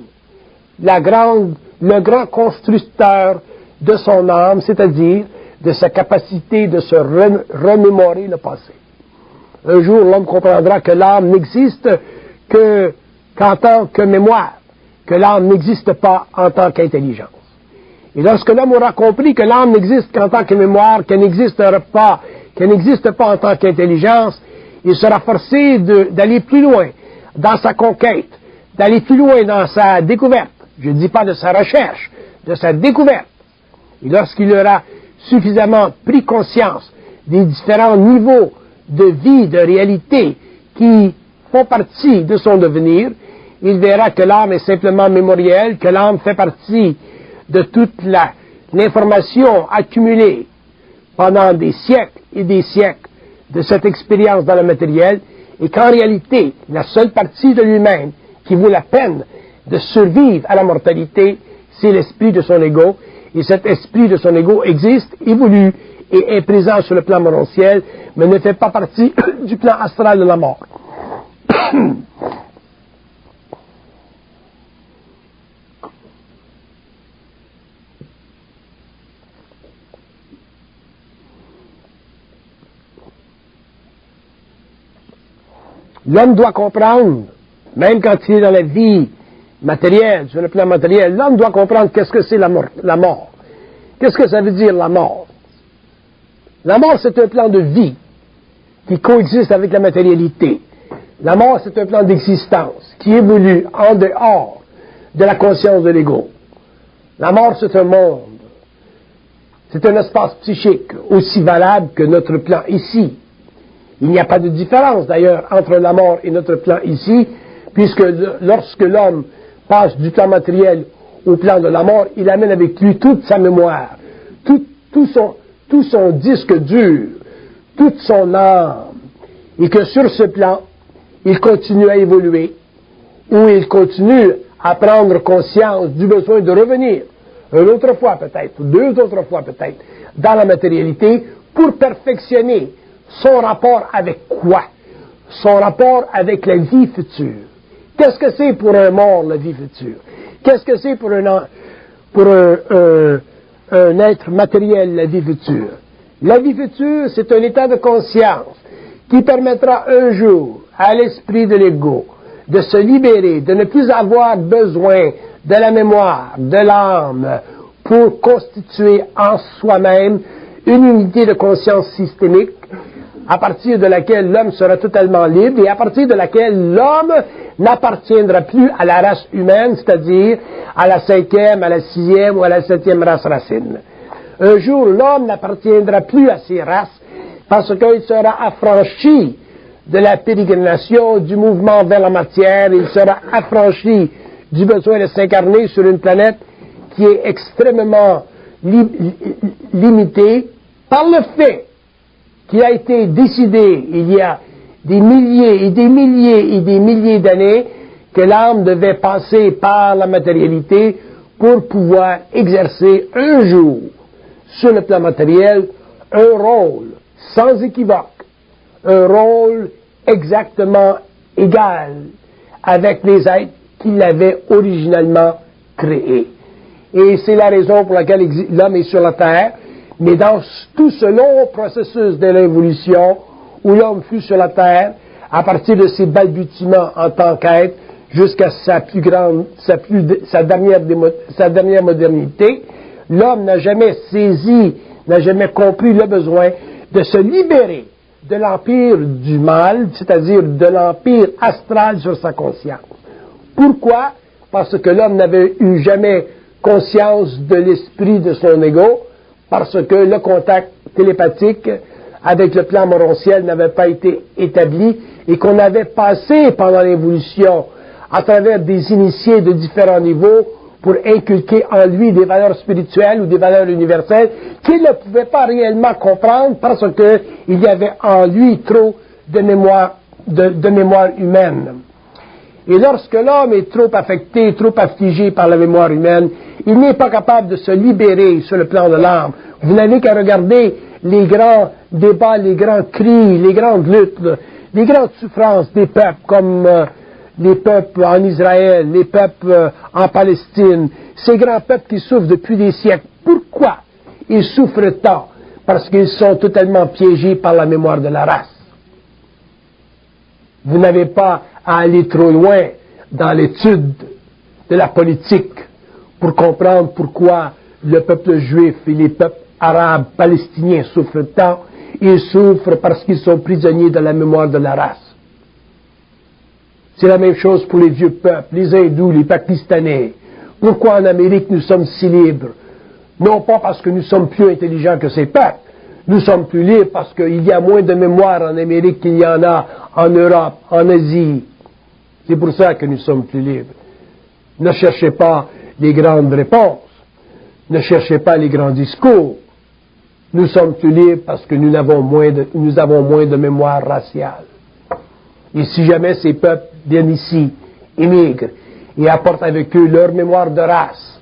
le grand constructeur de son âme, c'est-à-dire de sa capacité de se remémorer le passé. Un jour, l'homme comprendra que l'âme n'existe qu'en tant que mémoire, que l'âme n'existe pas en tant qu'intelligence. Et lorsque l'homme aura compris que l'âme n'existe qu'en tant que mémoire, qu'elle n'existe pas en tant qu'intelligence, il sera forcé d'aller plus loin dans sa conquête, d'aller plus loin dans sa découverte. Je ne dis pas de sa recherche, de sa découverte. Et lorsqu'il aura suffisamment pris conscience des différents niveaux de vie, de réalité qui font partie de son devenir, il verra que l'âme est simplement mémorielle, que l'âme fait partie de toute l'information accumulée pendant des siècles et des siècles de cette expérience dans le matériel, et qu'en réalité, la seule partie de lui-même qui vaut la peine de survivre à la mortalité, c'est l'esprit de son ego, et cet esprit de son ego existe, évolue et est présent sur le plan morontiel, mais ne fait pas partie du plan astral de la mort. L'homme doit comprendre, même quand il est dans la vie matérielle, sur le plan matériel, l'homme doit comprendre qu'est-ce que c'est la mort. Qu'est-ce que ça veut dire la mort? La mort, c'est un plan de vie qui coexiste avec la matérialité. La mort, c'est un plan d'existence qui évolue en dehors de la conscience de l'ego. La mort, c'est un monde. C'est un espace psychique aussi valable que notre plan ici. Il n'y a pas de différence, d'ailleurs, entre la mort et notre plan ici, puisque lorsque l'homme passe du plan matériel au plan de la mort, il amène avec lui toute sa mémoire, tout son disque dur, toute son âme, et que sur ce plan, il continue à évoluer, ou il continue à prendre conscience du besoin de revenir, une autre fois peut-être, ou deux autres fois peut-être, dans la matérialité, pour perfectionner son rapport avec quoi? Son rapport avec la vie future. Qu'est-ce que c'est pour un mort, la vie future? Qu'est-ce que c'est pour un être matériel, la vie future? La vie future, c'est un état de conscience qui permettra un jour à l'esprit de l'ego de se libérer, de ne plus avoir besoin de la mémoire, de l'âme, pour constituer en soi-même une unité de conscience systémique à partir de laquelle l'homme sera totalement libre et à partir de laquelle l'homme n'appartiendra plus à la race humaine, c'est-à-dire à la 5e, à la 6e ou à la 7e race racine. Un jour, l'homme n'appartiendra plus à ces races parce qu'il sera affranchi de la pérégrination, du mouvement vers la matière, il sera affranchi du besoin de s'incarner sur une planète qui est extrêmement limitée par le fait qu'il a été décidé il y a des milliers et des milliers et des milliers d'années que l'âme devait passer par la matérialité pour pouvoir exercer un jour, sur le plan matériel, un rôle sans équivoque un rôle exactement égal avec les êtres qu'il avait originellement créés. Et c'est la raison pour laquelle l'homme est sur la terre, mais dans tout ce long processus de l'évolution, où l'homme fut sur la terre, à partir de ses balbutiements en tant qu'être, jusqu'à sa dernière modernité, l'homme n'a jamais saisi, n'a jamais compris le besoin de se libérer de l'empire du mal, c'est-à-dire de l'empire astral sur sa conscience. Pourquoi? Parce que l'homme n'avait eu jamais conscience de l'esprit de son ego, parce que le contact télépathique avec le plan morontiel n'avait pas été établi et qu'on avait passé pendant l'évolution à travers des initiés de différents niveaux pour inculquer en lui des valeurs spirituelles ou des valeurs universelles qu'il ne pouvait pas réellement comprendre parce qu'il y avait en lui trop de mémoire humaine. Et lorsque l'homme est trop affecté, trop affligé par la mémoire humaine, il n'est pas capable de se libérer sur le plan de l'âme. Vous n'avez qu'à regarder les grands débats, les grands cris, les grandes luttes, les grandes souffrances des peuples comme les peuples en Israël, les peuples en Palestine, ces grands peuples qui souffrent depuis des siècles. Pourquoi ils souffrent tant? Parce qu'ils sont totalement piégés par la mémoire de la race. Vous n'avez pas à aller trop loin dans l'étude de la politique pour comprendre pourquoi le peuple juif et les peuples arabes palestiniens souffrent tant. Ils souffrent parce qu'ils sont prisonniers de la mémoire de la race. C'est la même chose pour les vieux peuples, les hindous, les pakistanais. Pourquoi en Amérique nous sommes si libres? Non pas parce que nous sommes plus intelligents que ces peuples. Nous sommes plus libres parce qu'il y a moins de mémoire en Amérique qu'il y en a en Europe, en Asie. C'est pour ça que nous sommes plus libres. Ne cherchez pas les grandes réponses. Ne cherchez pas les grands discours. Nous sommes plus libres parce que nous avons moins de mémoire raciale. Et si jamais ces peuples viennent ici, immigrent, et apportent avec eux leur mémoire de race,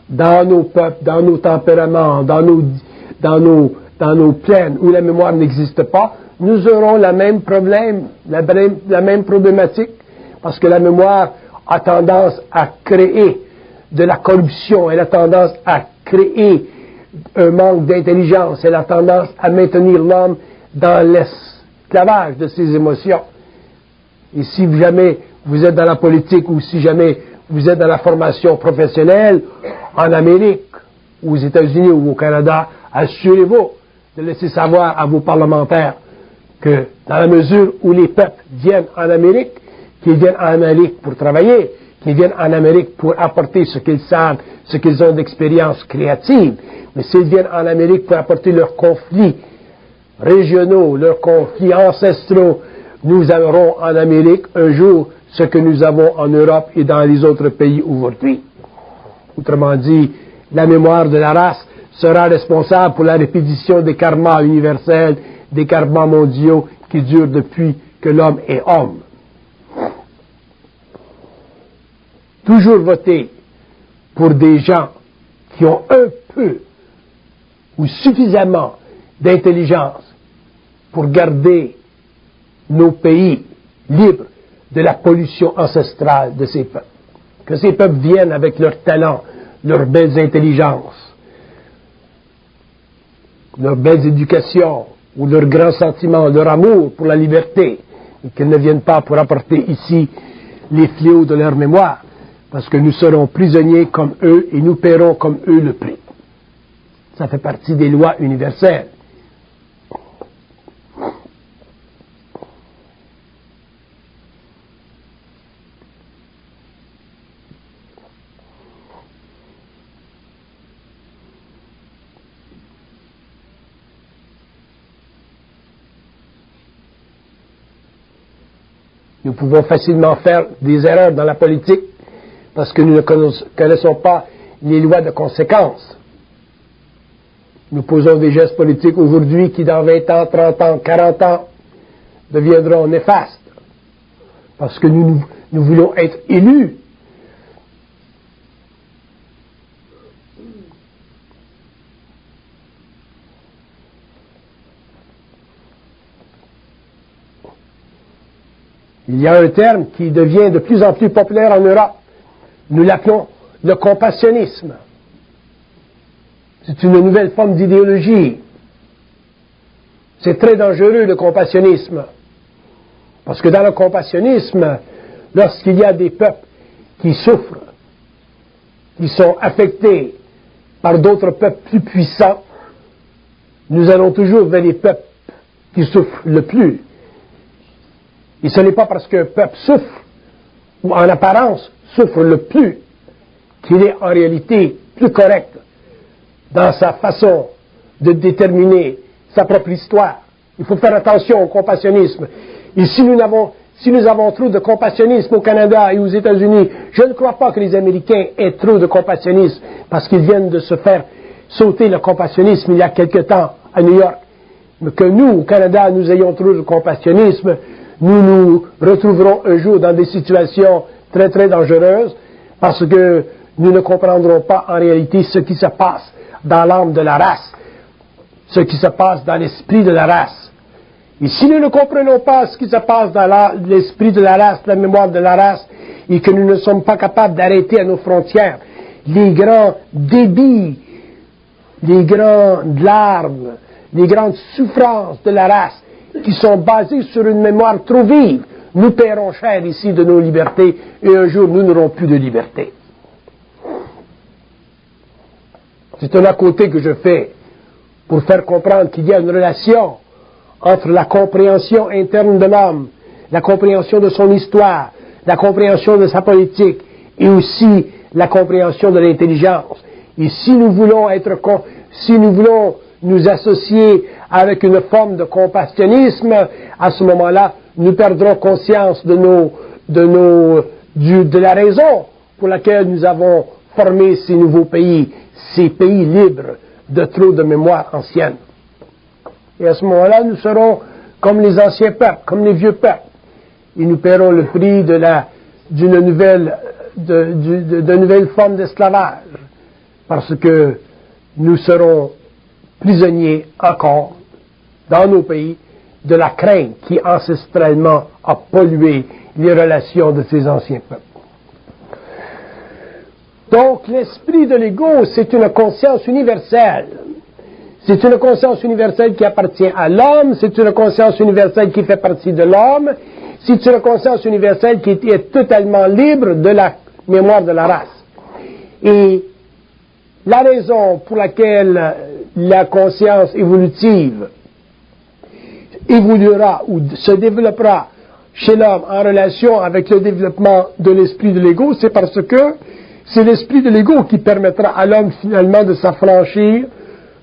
dans nos peuples, dans nos tempéraments, dans nos plaines où la mémoire n'existe pas, nous aurons le même problème, la même problématique, parce que la mémoire a tendance à créer de la corruption, elle a tendance à créer un manque d'intelligence, elle a tendance à maintenir l'homme dans l'esclavage de ses émotions. Et si jamais vous êtes dans la politique ou si jamais vous êtes dans la formation professionnelle en Amérique, ou aux États-Unis ou au Canada, assurez-vous de laisser savoir à vos parlementaires que dans la mesure où les peuples viennent en Amérique, qu'ils viennent en Amérique pour travailler, qu'ils viennent en Amérique pour apporter ce qu'ils savent, ce qu'ils ont d'expérience créative, mais s'ils viennent en Amérique pour apporter leurs conflits régionaux, leurs conflits ancestraux, nous aurons en Amérique un jour ce que nous avons en Europe et dans les autres pays aujourd'hui. Autrement dit, la mémoire de la race sera responsable pour la répétition des karmas universels, des karmas mondiaux qui durent depuis que l'homme est homme. Toujours voter pour des gens qui ont un peu ou suffisamment d'intelligence pour garder nos pays libres de la pollution ancestrale de ces peuples. Que ces peuples viennent avec leurs talents, leurs belles intelligences, leur belle éducation, ou leur grand sentiment, leur amour pour la liberté, et qu'ils ne viennent pas pour apporter ici les fléaux de leur mémoire, parce que nous serons prisonniers comme eux et nous paierons comme eux le prix. Ça fait partie des lois universelles. Nous pouvons facilement faire des erreurs dans la politique parce que nous ne connaissons pas les lois de conséquences. Nous posons des gestes politiques aujourd'hui qui dans 20 ans, 30 ans, 40 ans deviendront néfastes parce que nous voulons être élus. Il y a un terme qui devient de plus en plus populaire en Europe. Nous l'appelons le compassionnisme. C'est une nouvelle forme d'idéologie. C'est très dangereux, le compassionnisme. Parce que dans le compassionnisme, lorsqu'il y a des peuples qui souffrent, qui sont affectés par d'autres peuples plus puissants, nous allons toujours vers les peuples qui souffrent le plus. Et ce n'est pas parce qu'un peuple souffre, ou en apparence souffre le plus, qu'il est en réalité plus correct dans sa façon de déterminer sa propre histoire. Il faut faire attention au compassionnisme. Et si nous avons trop de compassionnisme au Canada et aux États-Unis, je ne crois pas que les Américains aient trop de compassionnisme, parce qu'ils viennent de se faire sauter le compassionnisme il y a quelque temps à New York. Mais que nous, au Canada, nous ayons trop de compassionnisme, nous nous retrouverons un jour dans des situations très très dangereuses, parce que nous ne comprendrons pas en réalité ce qui se passe dans l'âme de la race, ce qui se passe dans l'esprit de la race. Et si nous ne comprenons pas ce qui se passe dans l'esprit de la race, la mémoire de la race, et que nous ne sommes pas capables d'arrêter à nos frontières les grands débits, les grandes larmes, les grandes souffrances de la race, qui sont basées sur une mémoire trop vive, nous paierons cher ici de nos libertés, et un jour nous n'aurons plus de liberté. C'est un à côté que je fais pour faire comprendre qu'il y a une relation entre la compréhension interne de l'homme, la compréhension de son histoire, la compréhension de sa politique, et aussi la compréhension de l'intelligence. Et si nous voulons nous associer avec une forme de compassionnisme, à ce moment-là, nous perdrons conscience de la raison pour laquelle nous avons formé ces nouveaux pays, ces pays libres de trop de mémoire ancienne. Et à ce moment-là, nous serons comme les anciens peuples, comme les vieux peuples. Et nous paierons le prix d'une nouvelle forme d'esclavage. Parce que nous serons prisonniers encore, dans nos pays, de la crainte qui ancestralement a pollué les relations de ces anciens peuples. Donc, l'esprit de l'ego, c'est une conscience universelle. C'est une conscience universelle qui appartient à l'homme, c'est une conscience universelle qui fait partie de l'homme, c'est une conscience universelle qui est totalement libre de la mémoire de la race. Et la raison pour laquelle la conscience évolutive évoluera ou se développera chez l'homme en relation avec le développement de l'esprit de l'ego, c'est parce que c'est l'esprit de l'ego qui permettra à l'homme finalement de s'affranchir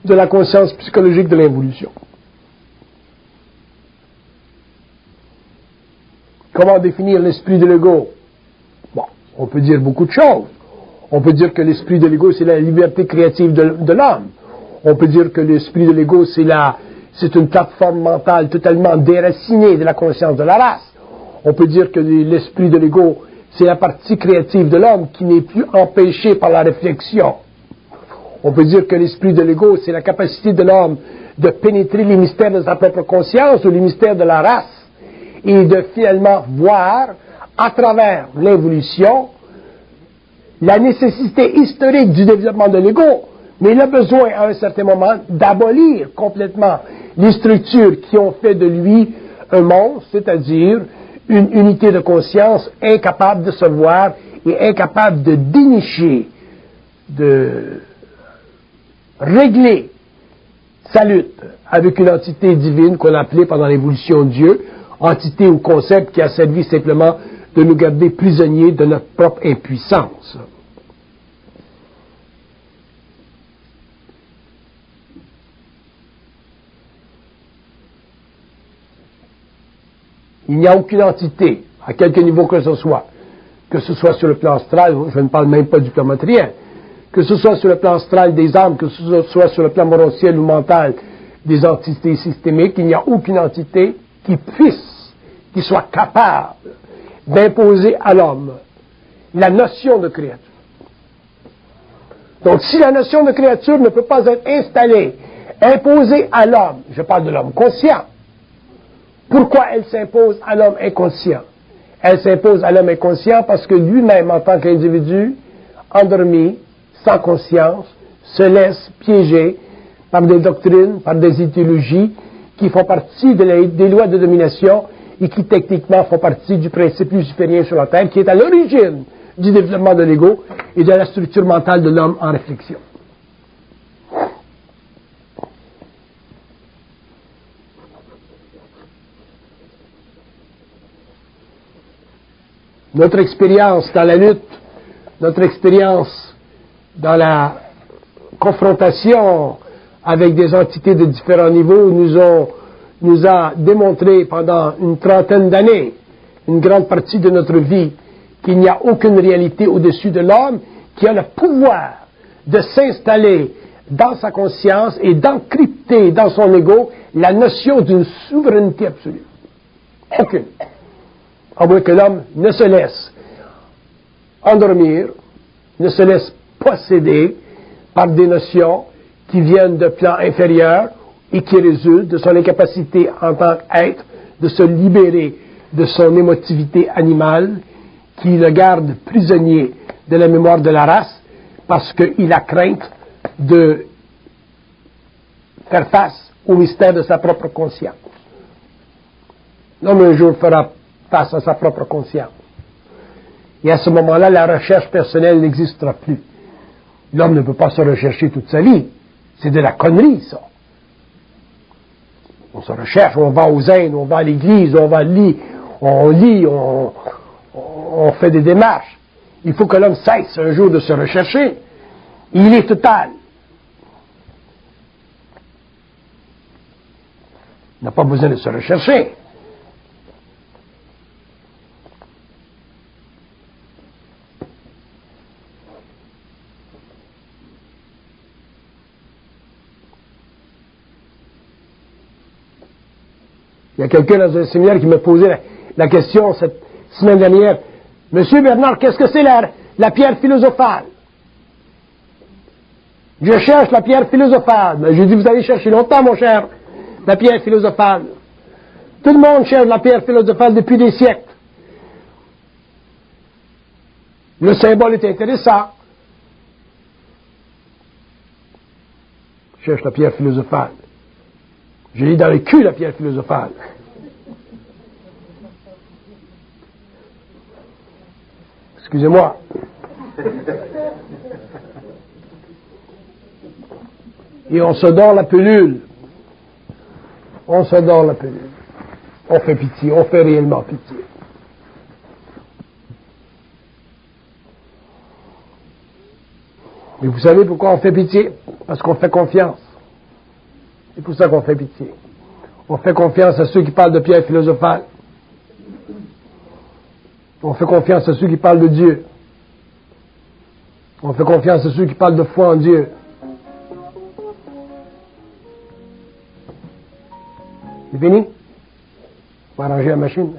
de la conscience psychologique de l'évolution. Comment définir l'esprit de l'ego? Bon, on peut dire beaucoup de choses. On peut dire que l'esprit de l'ego, c'est la liberté créative de l'homme. On peut dire que l'esprit de l'ego, c'est une plateforme mentale totalement déracinée de la conscience de la race. On peut dire que l'esprit de l'ego, c'est la partie créative de l'homme qui n'est plus empêchée par la réflexion. On peut dire que l'esprit de l'ego, c'est la capacité de l'homme de pénétrer les mystères de sa propre conscience ou les mystères de la race et de finalement voir, à travers l'évolution, la nécessité historique du développement de l'ego, mais il a besoin à un certain moment d'abolir complètement les structures qui ont fait de lui un monstre, c'est-à-dire une unité de conscience incapable de se voir et incapable de dénicher, de régler sa lutte avec une entité divine qu'on appelait pendant l'évolution Dieu, entité ou concept qui a servi simplement de nous garder prisonniers de notre propre impuissance. Il n'y a aucune entité, à quelque niveau que ce soit sur le plan astral, je ne parle même pas du plan matériel, que ce soit sur le plan astral des âmes, que ce soit sur le plan moral ou mental des entités systémiques, il n'y a aucune entité qui soit capable d'imposer à l'homme la notion de créature. Donc, si la notion de créature ne peut pas être installée, imposée à l'homme, je parle de l'homme conscient, pourquoi elle s'impose à l'homme inconscient? Elle s'impose à l'homme inconscient parce que lui-même, en tant qu'individu, endormi, sans conscience, se laisse piéger par des doctrines, par des idéologies qui font partie des lois de domination et qui techniquement font partie du principe luciférien sur la Terre, qui est à l'origine du développement de l'ego et de la structure mentale de l'homme en réflexion. Notre expérience dans la lutte, notre expérience dans la confrontation avec des entités de différents niveaux nous a démontré pendant une trentaine d'années, une grande partie de notre vie, qu'il n'y a aucune réalité au-dessus de l'homme qui a le pouvoir de s'installer dans sa conscience et d'encrypter dans son ego la notion d'une souveraineté absolue. Aucune. À moins que l'homme ne se laisse endormir, ne se laisse posséder par des notions qui viennent de plans inférieurs et qui résultent de son incapacité en tant qu'être de se libérer de son émotivité animale qui le garde prisonnier de la mémoire de la race parce qu'il a crainte de faire face au mystère de sa propre conscience. L'homme un jour fera face à sa propre conscience. Et à ce moment-là, la recherche personnelle n'existera plus. L'homme ne peut pas se rechercher toute sa vie. C'est de la connerie, ça. On se recherche, on va aux Indes, on va à l'église, on lit, on fait des démarches. Il faut que l'homme cesse un jour de se rechercher. Il est total. Il n'a pas besoin de se rechercher. Il y a quelqu'un dans un séminaire qui m'a posé la question cette semaine dernière. Monsieur Bernard, qu'est-ce que c'est la pierre philosophale? Je cherche la pierre philosophale. Mais je lui dis, vous allez chercher longtemps, mon cher, la pierre philosophale. Tout le monde cherche la pierre philosophale depuis des siècles. Le symbole est intéressant. Je cherche la pierre philosophale. J'ai mis dans le cul la pierre philosophale. Excusez-moi. Et on se dort la pilule. On se dort la pilule. On fait pitié, on fait réellement pitié. Mais vous savez pourquoi on fait pitié? Parce qu'on fait confiance. C'est pour ça qu'on fait pitié. On fait confiance à ceux qui parlent de pierre philosophale. On fait confiance à ceux qui parlent de Dieu. On fait confiance à ceux qui parlent de foi en Dieu. C'est fini? On va arranger la machine.